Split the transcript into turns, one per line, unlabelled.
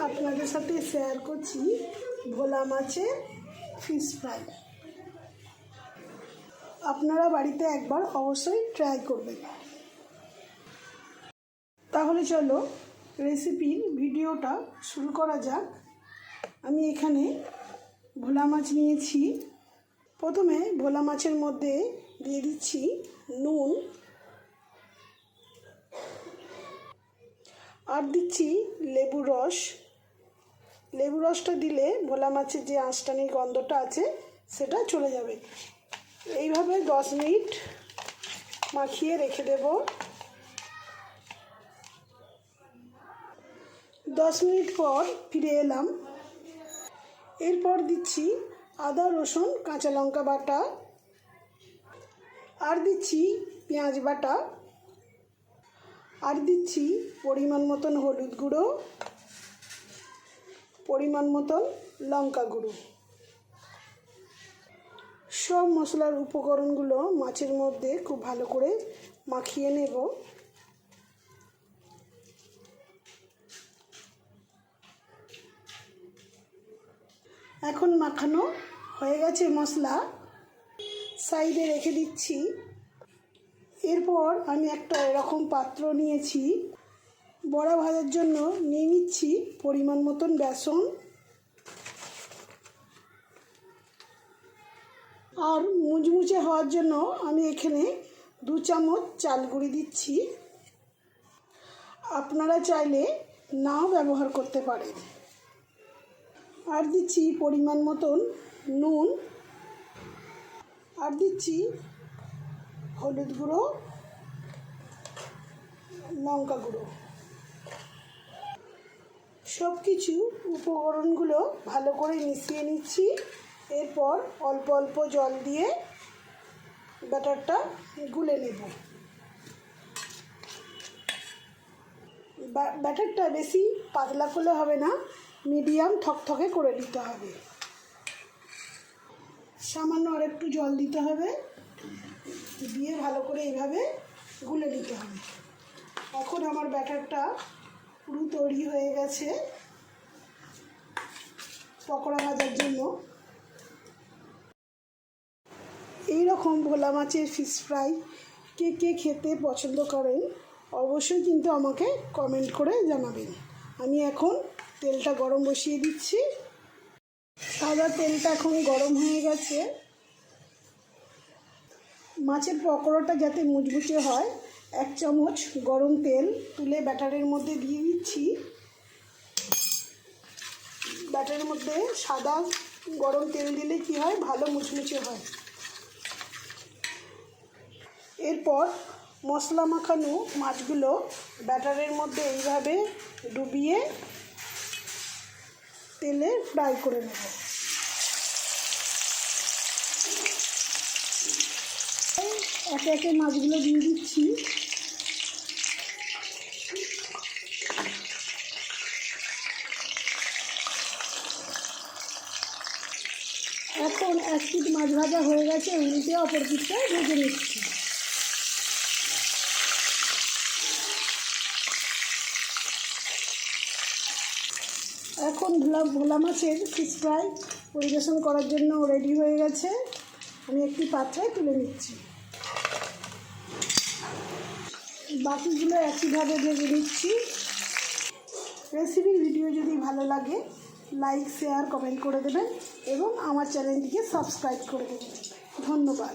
আপনাদের সাথে শেয়ার করছি ভোলা মাছের ফিশ ফ্রাই। আপনারা বাড়িতে একবার অবশ্যই ট্রাই করবেন। তাহলে চলো রেসিপির ভিডিওটা শুরু করা যাক। আমি এখানে ভোলা মাছ নিয়েছি। প্রথমে ভোলা মাছের মধ্যে দিয়ে দিচ্ছি নুন, আর দিচ্ছি লেবুর রস। লেবুর রসটা দিলে ভোলা মাছের যে আঁশটানি গন্ধটা আছে সেটা চলে যাবে। এইভাবে 10 মিনিট মাখিয়ে রেখে দেব। 10 মিনিট পর ফিরে এলাম। এরপর দিচ্ছি আদা, রসুন, কাঁচা লঙ্কা বাটা, আর দিচ্ছি পেঁয়াজ বাটা, আর দিচ্ছি পরিমাণ মতন হলুদ গুঁড়ো, পরিমাণ মতন লঙ্কা গুঁড়ো। সব মশলার উপকরণগুলো মাছের মধ্যে খুব ভালো করে মাখিয়ে নেব। এখন মাখানো হয়ে গেছে মশলা, সাইডে রেখে দিচ্ছি। এরপর আমি একটা এরকম পাত্র নিয়েছি। বড়া ভাজার জন্য নিয়ে নিচ্ছি পরিমাণ মতন বেসন, আর মুচমুচে হওয়ার জন্য আমি এখানে 2 চামচ চাল গুঁড়ি দিচ্ছি। আপনারা চাইলে নাও ব্যবহার করতে পারেন। আর দিচ্ছি পরিমাণ মতন নুন, আর দিচ্ছি হলুদ গুঁড়ো, লঙ্কা গুঁড়ো। সব কিছু উপকরণগুলো ভালো করে মিশিয়ে নিচ্ছি। এরপর অল্প অল্প জল দিয়ে ব্যাটারটা গুলে নেব। ব্যাটারটা বেশি পাতলা করলে হবে না, মিডিয়াম থকথকে করে দিতে হবে। সামান্য আর একটু জল দিতে হবে, দিয়ে ভালো করে এইভাবে গুলে নিতে হবে। এখন আমার ব্যাটারটা পুরো তৈরি হয়ে গেছে পকোড়া ভাজার জন্য। এই রকম ভোলা মাছের ফিশ ফ্রাই কে কে খেতে পছন্দ করেন অবশ্যই কিন্তু আমাকে কমেন্ট করে জানাবেন। আমি এখন তেলটা গরম বসিয়ে দিচ্ছি। সাদা তেলটা এখন গরম হয়ে গেছে। মাছের পকোড়াটা যাতে মুচমুচে হয় 1 চামচ গরম তেল তুলে ব্যাটারের মধ্যে দিয়ে দিচ্ছি। ব্যাটারের মধ্যে সাদা গরম তেল দিলে কি হয়, ভালো মুচমুচে হয়। এরপর মশলা মাখানো মাছগুলো ব্যাটারের মধ্যে এইভাবে ডুবিয়ে তেলে ফ্রাই করে নেব। একে একে মাছগুলো দিয়ে দিচ্ছি। এখন 1 পিঠ মাছ ভাজা হয়ে গেছে, উল্টে অপর পিঠটা ভেজে নিচ্ছি। এখন ভোলা মাছের ফিশ ফ্রাই পরিবেশন করার জন্য রেডি হয়ে গেছে। আমি একটি পাত্রে তুলে নিচ্ছি। বাকিগুলো একইভাবে ভেজে নিচ্ছি। রেসিপির ভিডিও যদি ভালো লাগে লাইক, শেয়ার, কমেন্ট করে দেবেন এবং আমার চ্যানেলটিকে সাবস্ক্রাইব করে দেবেন। ধন্যবাদ।